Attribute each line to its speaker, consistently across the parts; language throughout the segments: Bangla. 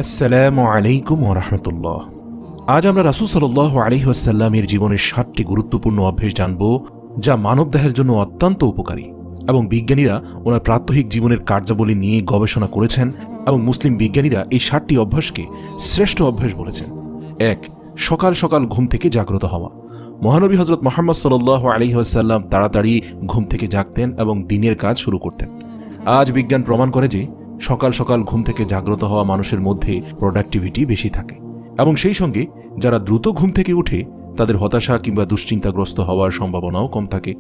Speaker 1: আসসালামু আলাইকুম ওয়া রাহমাতুল্লাহ। আজ আমরা রাসূল সাল্লাল্লাহু আলাইহি ওয়াসাল্লামের জীবনের ৭টি গুরুত্বপূর্ণ অভ্যাস জানব, যা মানবদেহের জন্য অত্যন্ত উপকারী এবং বিজ্ঞানীরা ওনার প্রাত্যহিক জীবনের কার্যাবলী নিয়ে গবেষণা করেছেন এবং মুসলিম বিজ্ঞানীরা এই ৭টি অভ্যাসকে শ্রেষ্ঠ অভ্যাস বলেছেন। ১. সকাল সকাল ঘুম থেকে জাগ্রত হওয়া। মহানবী হযরত মুহাম্মদ সাল্লাল্লাহু আলাইহি ওয়াসাল্লাম তাড়াতাড়ি ঘুম থেকে জাগতেন এবং দিনের কাজ শুরু করতেন। আজ বিজ্ঞান প্রমাণ করে যে সকাল সকাল ঘুম থেকে জাগ্রত হওয়া মানুষের মধ্যে প্রোডাক্টিভিটি বেশি থাকে এবং সেই সঙ্গে যারা দ্রুত ঘুম থেকে উঠে তাদের হতাশা কিংবা দুশ্চিন্তাগ্রস্ত হওয়ার সম্ভাবনাও কম থাকে।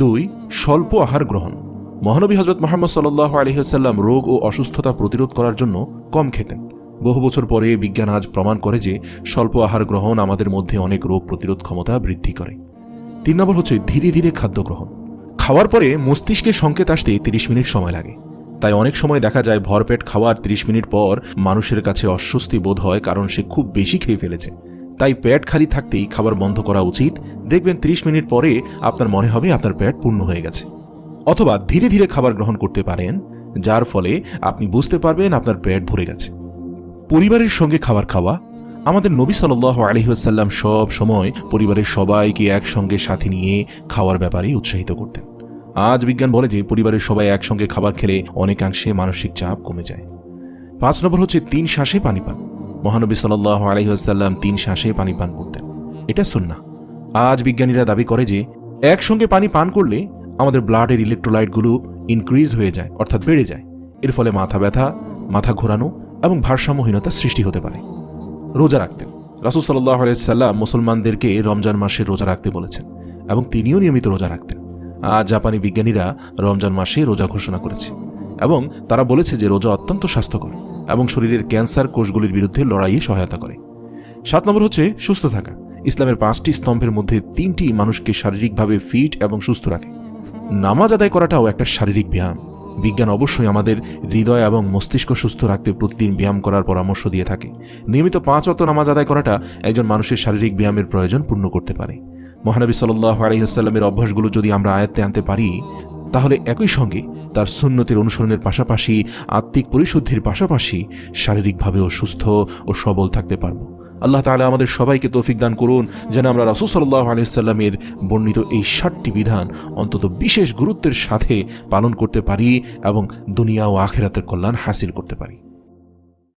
Speaker 1: ২. স্বল্প আহার গ্রহণ। মহানবী হযরত মুহাম্মদ সাল্লাল্লাহু আলাইহি ওয়াসাল্লাম রোগ ও অসুস্থতা প্রতিরোধ করার জন্য কম খেতেন। বহু বছর পরে বিজ্ঞান আজ প্রমাণ করে যে স্বল্প আহার গ্রহণ আমাদের মধ্যে অনেক রোগ প্রতিরোধ ক্ষমতা বৃদ্ধি করে। ৩ নম্বর হচ্ছে ধীরে ধীরে খাদ্য গ্রহণ। খাওয়ার পরে মস্তিষ্কের সংকেত আসতে ৩০ মিনিট সময় লাগে। তাই অনেক সময় দেখা যায় ভরপেট খাওয়ার ৩০ মিনিট পর মানুষের কাছে অস্বস্তি বোধ হয়, কারণ সে খুব বেশি খেয়ে ফেলেছে। তাই পেট খালি থাকতেই খাবার বন্ধ করা উচিত। দেখবেন ৩০ মিনিট পরে আপনার মনে হবে আপনার পেট পূর্ণ হয়ে গেছে। অথবা ধীরে ধীরে খাবার গ্রহণ করতে পারেন, যার ফলে আপনি বুঝতে পারবেন আপনার পেট ভরে গেছে। পরিবারের সঙ্গে খাবার খাওয়া। আমাদের নবী সাল্লাল্লাহু আলাইহি ওয়াসাল্লাম সব সময় পরিবারের সবাইকে একসঙ্গে সাথে নিয়ে খাওয়ার ব্যাপারে উৎসাহিত করতেন। আজ বিজ্ঞান বলে যে পরিবারের সবাই একসঙ্গে খাবার খেলে অনেকাংশে মানসিক চাপ কমে যায়। ৫ নম্বর হচ্ছে ৩ শ্বাসে পানি পান। মহানবী সাল্লাল্লাহু আলাইহি ওয়াসাল্লাম ৩ শ্বাসে পানি পান করতেন। এটা সুন্নাহ। আজ বিজ্ঞানীরা দাবি করে যে একসঙ্গে পানি পান করলে আমাদের ব্লাডের ইলেকট্রোলাইটগুলো ইনক্রিজ হয়ে যায়, অর্থাৎ বেড়ে যায়। এর ফলে মাথা ব্যথা, মাথা ঘোরানো এবং ভারসাম্যহীনতার সৃষ্টি হতে পারে। রোজা রাখতেন। রাসূল সাল্লাল্লাহু আলাইহি ওয়াসাল্লাম মুসলমানদেরকে রমজান মাসে রোজা রাখতে বলেছেন এবং তিনিও নিয়মিত রোজা রাখতেন। আজ জাপানি বিজ্ঞানীরা রমজান মাসে রোজা ঘোষণা করেছে এবং তারা বলেছে যে রোজা অত্যন্ত স্বাস্থ্যকর এবং শরীরের ক্যান্সার কোষগুলির বিরুদ্ধে লড়াইয়ে সহায়তা করে। ৭ নম্বর হচ্ছে সুস্থ থাকা। ইসলামের ৫টি স্তম্ভের মধ্যে ৩টি মানুষকে শারীরিকভাবে ফিট এবং সুস্থ রাখে। নামাজ আদায় করাটাও একটা শারীরিক ব্যায়াম। বিজ্ঞান অবশ্যই আমাদের হৃদয় এবং মস্তিষ্ক সুস্থ রাখতে প্রতিদিন ব্যায়াম করার পরামর্শ দিয়ে থাকে। নিয়মিত ৫ ওয়াক্ত নামাজ আদায় করাটা একজন মানুষের শারীরিক ব্যায়ামের প্রয়োজন পূর্ণ করতে পারে। মহানবী সাল্লাল্লাহু আলাইহি ওয়াসাল্লামের অভ্যাসগুলো যদি আমরা আয়ত্তে আনতে পারি, তাহলে একই সঙ্গে তার সুন্নতের অনুসরণের পাশাপাশি আত্মিক পরিশুদ্ধির পাশাপাশি শারীরিকভাবেও সুস্থ ও সবল থাকতে পারব। আল্লাহ তাআলা আমাদের সবাইকে তৌফিক দান করুন যেন আমরা রাসূল সাল্লাল্লাহু আলাইহি ওয়াসাল্লামের বর্ণিত এই ৭টি বিধান অন্তত বিশেষ গুরুত্বের সাথে পালন করতে পারি এবং দুনিয়া ও আখিরাতের কল্যাণ হাসিল করতে পারি।